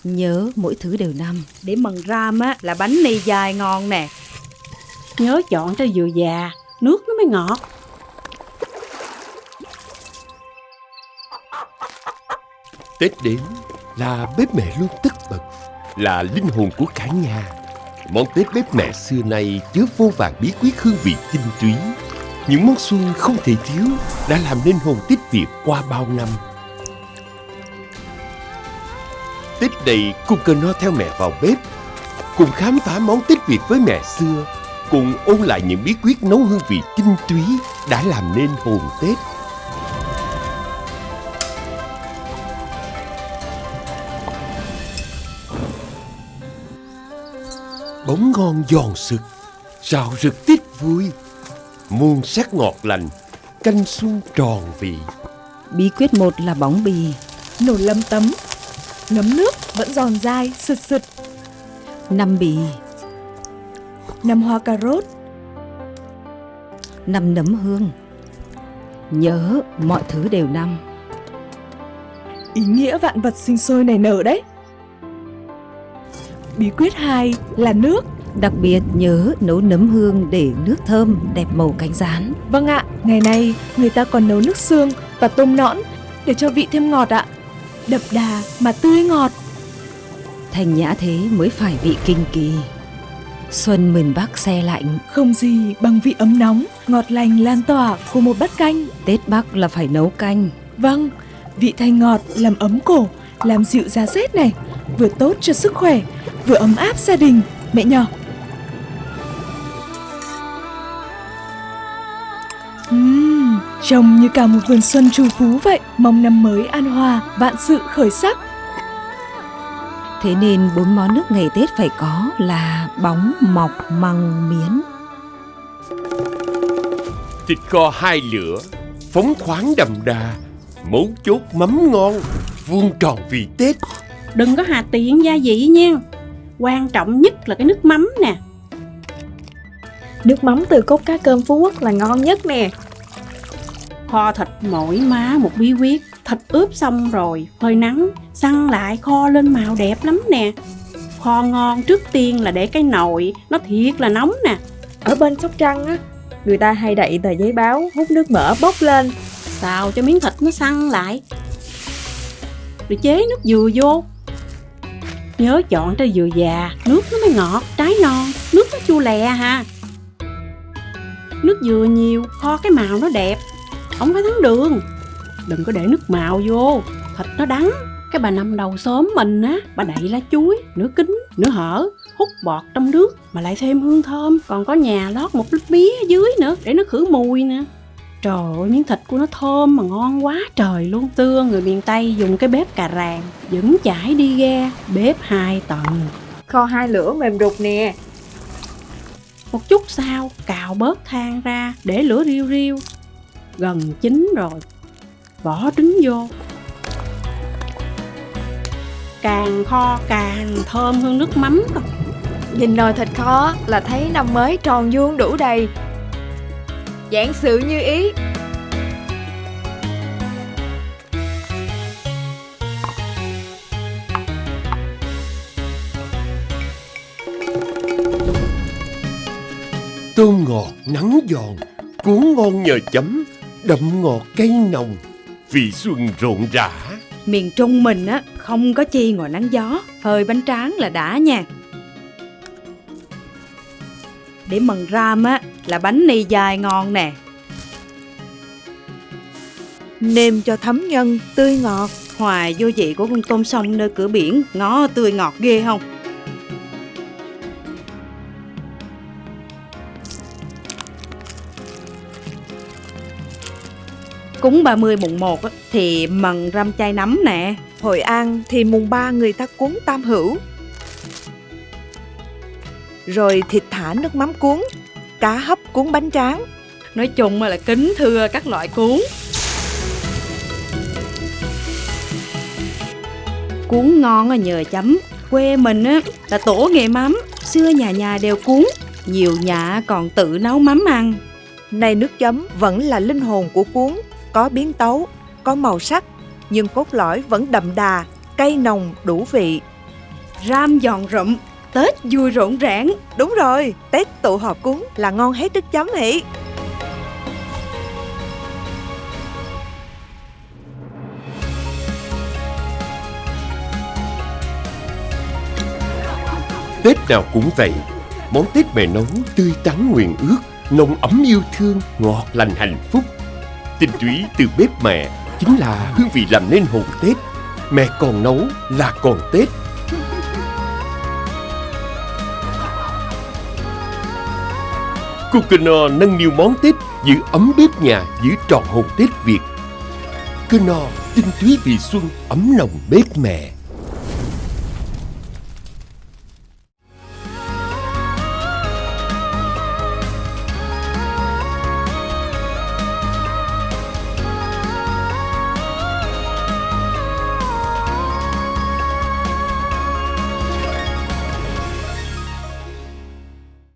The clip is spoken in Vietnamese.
Nhớ mỗi thứ đều năm. Để mần ram á là bánh này dài ngon nè. Nhớ chọn cho vừa già, nước nó mới ngọt. Tết đến là bếp mẹ luôn tất bật, là linh hồn của cả nhà. Món Tết bếp mẹ xưa nay chứa vô vàn bí quyết hương vị tinh túy. Những món xuân không thể thiếu đã làm nên hồn Tết Việt qua bao năm. Tết này cùng cờ no theo mẹ vào bếp, cùng khám phá món Tết Việt với mẹ xưa, cùng ôn lại những bí quyết nấu hương vị tinh túy đã làm nên hồn Tết. Bóng ngon giòn sực, rau rực Tết vui, muôn sắc ngọt lành, canh xuân tròn vị. Bí quyết 1 là bóng bì. Nồi lấm tấm, ngấm nước vẫn giòn dai, sực sực. 5 bì. 5 hoa cà rốt. 5 nấm hương. Nhớ mọi thứ đều năm. Ý nghĩa vạn vật sinh sôi nảy nở đấy. Bí quyết 2 là nước. Đặc biệt nhớ nấu nấm hương để nước thơm đẹp màu cánh gián. Vâng ạ, ngày nay người ta còn nấu nước xương và tôm nõn để cho vị thêm ngọt ạ. Đậm đà mà tươi ngọt. Thành nhã thế mới phải vị kinh kỳ. Xuân miền Bắc se lạnh, không gì bằng vị ấm nóng, ngọt lành lan tỏa của một bát canh. Tết Bắc là phải nấu canh. Vâng, vị thanh ngọt làm ấm cổ, làm dịu giá rét này, vừa tốt cho sức khỏe, vừa ấm áp gia đình, mẹ nhỏ. Trông như cả một vườn xuân trù phú vậy. Mong năm mới an hòa, vạn sự khởi sắc. Thế nên 4 món nước ngày Tết phải có là bóng, mọc, măng, miến. Thịt kho 2 lửa, phóng khoáng đậm đà, mấu chốt mắm ngon, vuông tròn vị Tết. Đừng có hà tiện gia vị nha. Quan trọng nhất là cái nước mắm nè. Nước mắm từ cốt cá cơm Phú Quốc là ngon nhất nè. Kho thịt mỗi má một bí quyết. Thịt ướp xong rồi phơi nắng, săn lại kho lên màu đẹp lắm nè. Kho ngon trước tiên là để cái nồi nó thiệt là nóng nè. Ở bên Sóc Trăng á, người ta hay đậy tờ giấy báo hút nước mỡ bốc lên, xào cho miếng thịt nó săn lại, rồi chế nước dừa vô. Nhớ chọn cho dừa già, nước nó mới ngọt, trái non, nước nó chua lè ha. Nước dừa nhiều, kho cái màu nó đẹp, không phải thắng đường. Đừng có để nước màu vô, thịt nó đắng. Cái bà năm đầu xóm mình á, bà đậy lá chuối, nửa kính, nửa hở, hút bọt trong nước mà lại thêm hương thơm. Còn có nhà lót một lít bía ở dưới nữa để nó khử mùi nè. Trời ơi, miếng thịt của nó thơm mà ngon quá trời luôn. Xưa người miền Tây dùng cái bếp cà ràng, vững chãi đi ghe, bếp 2 tầng. kho 2 lửa mềm rụt nè. Một chút sau, cào bớt than ra, để lửa riu riu. Gần chín rồi, bỏ trứng vô. Càng kho càng thơm hơn nước mắm còn. Nhìn nồi thịt kho là thấy năm mới tròn vuông đủ đầy, vạn sự như ý. Tôm ngọt, nắng giòn, cuốn ngon nhờ chấm, đậm ngọt cay nồng, vị xuân rộn rã. Miền Trung mình á, không có chi ngoài nắng gió, phơi bánh tráng là đã nha. Để mần ram á, là bánh này dài ngon nè. Nêm cho thấm nhân, tươi ngọt. Hòa vô vị của con tôm sông nơi cửa biển, ngó tươi ngọt ghê không? Cúng 30 mùng 1 á, thì mần ram chay nấm nè. Hội An thì mùng 3 người ta cúng tam hữu. Rồi thịt thả nước mắm cuốn, cá hấp cuốn bánh tráng. Nói chung là kính thưa các loại cuốn. Cuốn ngon là nhờ chấm. Quê mình á là tổ nghề mắm, xưa nhà nhà đều cuốn, nhiều nhà còn tự nấu mắm ăn. Này nước chấm vẫn là linh hồn của cuốn, có biến tấu, có màu sắc, nhưng cốt lõi vẫn đậm đà, cay nồng đủ vị. ram giòn rụm, Tết vui rộn ràng. Đúng rồi, Tết tụ họp cúng là ngon hết nước chấm hỉ. Tết nào cũng vậy, món Tết mẹ nấu tươi tắn nguyện ước, nồng ấm yêu thương, ngọt lành hạnh phúc. Tinh túy từ bếp mẹ chính là hương vị làm nên hồn Tết. Mẹ còn nấu là còn Tết. Knorr nâng niu món Tết, giữ ấm bếp nhà, giữ trọn hồn Tết Việt. Knorr tinh túy vị xuân, ấm lòng bếp mẹ.